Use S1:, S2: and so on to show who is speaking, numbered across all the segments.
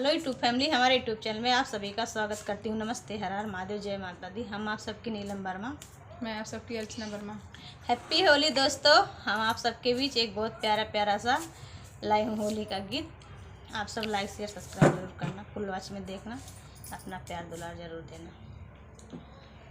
S1: Hello YouTube family, हमारे YouTube channel में आप सभी का स्वागत करती हूँ। नमस्ते, हर हर महादेव, जय माता दी। हम आप सबकी नीलम वर्मा,
S2: मैं आप सबकी अर्चना वर्मा।
S1: हैप्पी होली दोस्तों। हम आप सबके बीच एक बहुत प्यारा प्यारा सा लाई हूँ होली का गीत। आप सब लाइक शेयर सब्सक्राइब जरूर करना, फुल वॉच में देखना, अपना प्यार दुलार जरूर देना।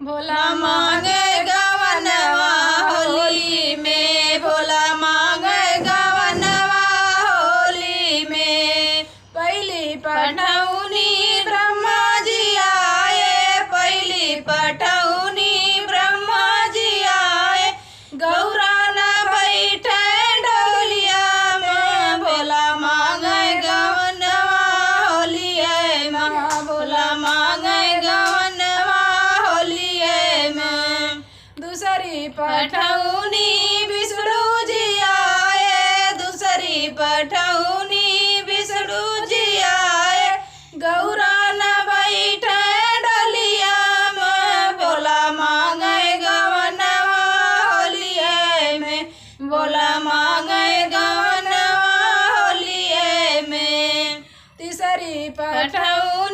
S2: भोला मांगे गवनवा होली में, भोला मांगे गवनवा होली में। पहली पठौनी ब्रह्मा जी आए, पहली पठौनी ब्रह्मा जी आए। गौरा न बैठे डोलिया में, भोला मांगे गवनवा होली में, भोला मांगे गवनवा होली में। दूसरी पठौनी विष्णु जी आए, दूसरी पठौनी विष्णु जी आए। गौरा न बैठे डोलिया में, भोला मांगे गवनवा होली में, भोला मांगे गवनवा होली में। तीसरी पठौनी